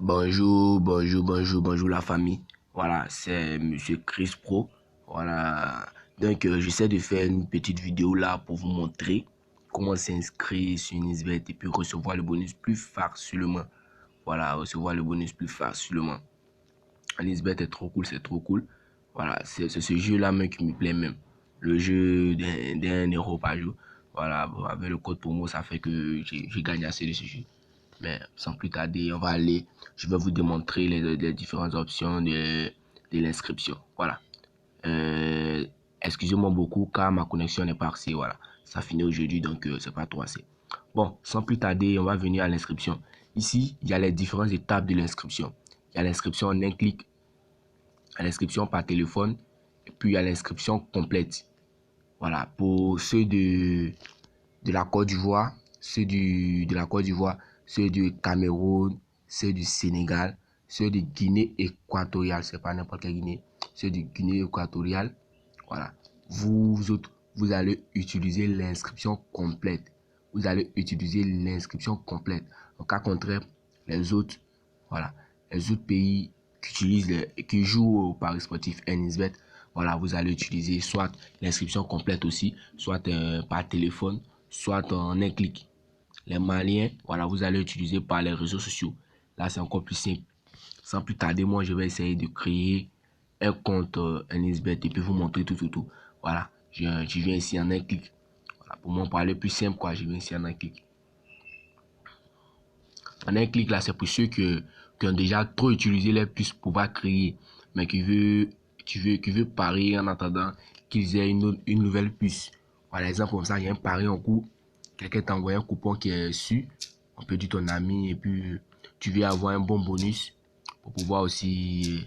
Bonjour la famille. Voilà, c'est Monsieur Chris Pro. Voilà, donc j'essaie de faire une petite vidéo là pour vous montrer comment s'inscrire sur Nisbet et puis recevoir le bonus plus facilement. Voilà, recevoir le bonus plus facilement. Nisbet est trop cool, c'est trop cool. Voilà, c'est ce jeu-là même qui me plaît même. Le jeu d'1 € par jour. Voilà, bon, avec le code promo, ça fait que j'ai gagné assez de ce jeu. Mais sans plus tarder, on va aller. Je vais vous démontrer les différentes options de l'inscription. Voilà. Excusez-moi beaucoup car ma connexion n'est pas assez. Voilà. Ça finit aujourd'hui donc c'est pas trop assez. Bon, sans plus tarder, on va venir à l'inscription. Ici, il y a les différentes étapes de l'inscription. Il y a l'inscription en un clic, à l'inscription par téléphone, et puis il y a l'inscription complète. Voilà. Pour ceux de la Côte d'Ivoire, ceux de la Côte d'Ivoire, ceux du Cameroun, ceux du Sénégal, ceux de Guinée équatoriale, c'est pas n'importe quelle Guinée, ceux de Guinée équatoriale. Voilà. Vous autres, vous allez utiliser l'inscription complète. Vous allez utiliser l'inscription complète. En cas contraire, les autres, voilà, les autres pays qui jouent au paris sportif Nisbet, voilà, vous allez utiliser soit l'inscription complète aussi, soit par téléphone, soit en un clic. Les Maliens, voilà, vous allez utiliser par les réseaux sociaux. Là, c'est encore plus simple. Sans plus tarder, moi, je vais essayer de créer un compte Nisbet et puis vous montrer tout. Voilà, je viens ici en un clic. Voilà, pour moi, parler plus simple, quoi, je viens ici en un clic. En un clic, là, c'est pour ceux qui ont déjà trop utilisé les puces pour pouvoir créer, mais qui veut parier en attendant qu'ils aient une nouvelle puce. Par exemple, comme ça, il y a un pari en cours. Quelqu'un t'a envoyé un coupon qui est su. On peut dire ton ami et puis tu veux avoir un bon bonus pour pouvoir aussi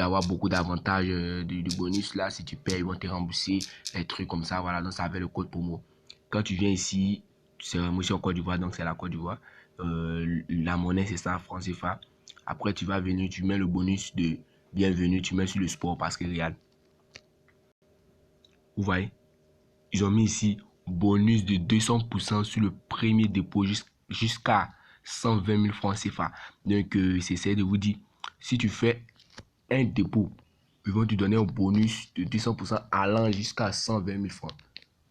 avoir beaucoup d'avantages du bonus là. Si tu payes, ils vont te rembourser les trucs comme ça. Voilà, donc ça avec le code promo. Quand tu viens ici, c'est moi je en Côte d'Ivoire, donc c'est la Côte d'Ivoire. La monnaie c'est ça, franc CFA. Après tu vas venir, tu mets le bonus de bienvenue, tu mets sur le sport parce que regarde. Vous voyez, ils ont mis ici bonus de 200% sur le premier dépôt jusqu'à 120 000 francs CFA. Donc, c'est de vous dire, si tu fais un dépôt, ils vont te donner un bonus de 200% allant jusqu'à 120 000 francs.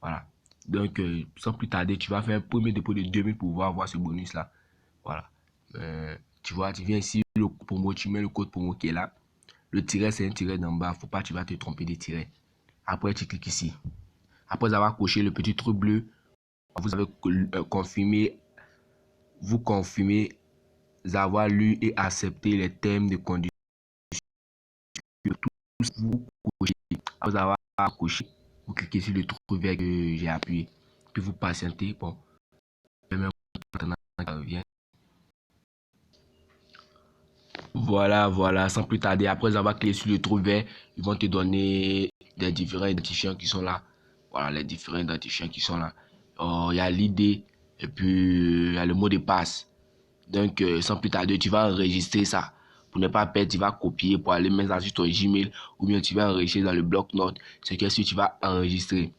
Voilà. Donc, sans plus tarder, tu vas faire un premier dépôt de 2000 pour pouvoir avoir ce bonus-là. Voilà. Tu vois, tu viens ici, le promo, tu mets le code promo qui est là. Le tiret, c'est un tiret d'en bas. Faut pas, tu vas te tromper des tirets. Après, tu cliques ici. Après avoir coché le petit truc bleu, vous avez confirmé, vous confirmez avoir lu et accepté les termes de conditions. Tous vous cochez. Après avoir coché, vous cliquez sur le truc vert que j'ai appuyé. Puis vous patientez. Bon, même maintenant ça revient. Voilà, sans plus tarder. Après avoir cliqué sur le trou vert, ils vont te donner des différents identifiants qui sont là. Voilà, les différents identifiants qui sont là. Il y a l'idée et puis il y a le mot de passe. Donc, sans plus tarder, tu vas enregistrer ça. Pour ne pas perdre, tu vas copier pour aller mettre ça sur ton Gmail ou bien tu vas enregistrer dans le bloc-notes. C'est que si tu vas enregistrer.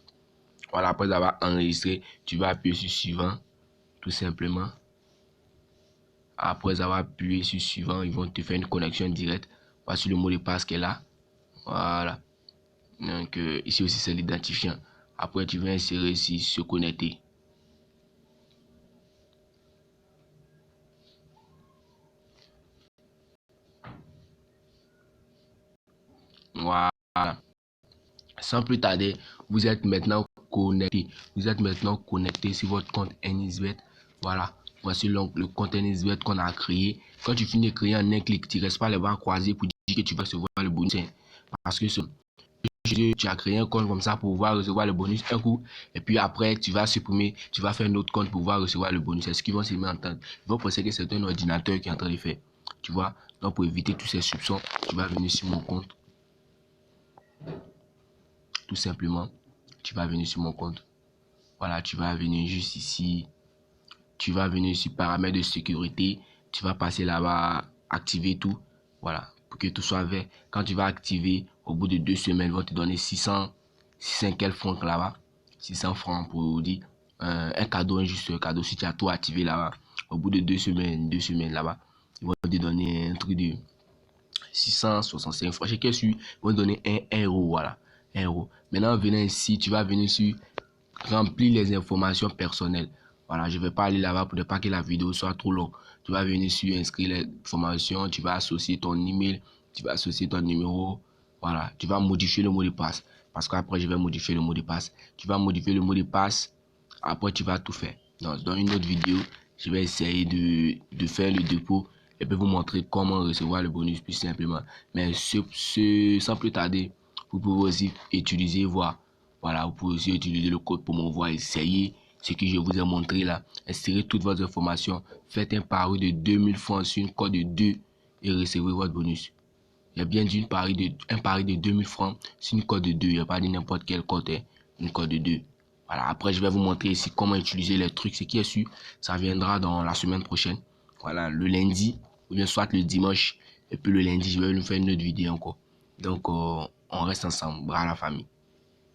Voilà, après avoir enregistré, tu vas appuyer sur suivant, tout simplement. Après avoir appuyé sur suivant, ils vont te faire une connexion directe. Voici le mot de passe qui est là. Voilà. Donc, ici aussi, c'est l'identifiant. Après, tu vas insérer ici, se connecter. Voilà. Sans plus tarder, vous êtes maintenant connecté. Vous êtes maintenant connecté sur votre compte Nisbet. Voilà. Voici le compte Nisbet qu'on a créé. Quand tu finis de créer en un clic, tu ne restes pas les bras croisés pour dire que tu vas recevoir le bonus. Parce que tu as créé un compte comme ça pour pouvoir recevoir le bonus un coup. Et puis après, tu vas supprimer, tu vas faire un autre compte pour pouvoir recevoir le bonus. C'est ce qu'ils vont se mettre en tête. Ils vont penser que c'est un ordinateur qui est en train de faire. Tu vois. Donc pour éviter tous ces soupçons, tu vas venir sur mon compte. Tout simplement, tu vas venir sur mon compte. Voilà, tu vas venir juste ici. Tu vas venir sur paramètres de sécurité. Tu vas passer là-bas, activer tout. Voilà, pour que tout soit vert. Quand tu vas activer, au bout de 2 semaines, ils vont te donner 600 quel francs là-bas. 600 francs pour dire un cadeau, un juste cadeau. Si tu as tout activé là-bas, au bout de 2 semaines là-bas, ils vont te donner un truc de 665 francs. Chacun sur, ils vont te donner 1 euro, voilà, 1 euro. Maintenant, en venant ici, tu vas venir sur remplir les informations personnelles. Voilà, je ne vais pas aller là-bas pour ne pas que la vidéo soit trop longue. Tu vas venir sur inscrire les informations, tu vas associer ton email, tu vas associer ton numéro. Voilà, tu vas modifier le mot de passe. Parce qu'après, je vais modifier le mot de passe. Tu vas modifier le mot de passe. Après, tu vas tout faire. Donc, dans une autre vidéo, je vais essayer de faire le dépôt et puis vous montrer comment recevoir le bonus plus simplement. Mais sans plus tarder, vous pouvez aussi utiliser, voilà, vous pouvez aussi utiliser le code pour m'envoyer, essayer ce que je vous ai montré là. Insérez toutes vos informations, faites un pari de 2000 francs sur une cote de 2 et recevez votre bonus. Il y a bien dit un pari de 2000 francs sur une cote de 2. Il n'y a pas dit n'importe quelle cote, hein, une cote de 2. Voilà, après je vais vous montrer ici comment utiliser les trucs. Ce qui est sûr, ça viendra dans la semaine prochaine. Voilà, le lundi, ou bien soit le dimanche. Et puis le lundi, je vais vous faire une autre vidéo encore. Donc, on reste ensemble. Bras la famille.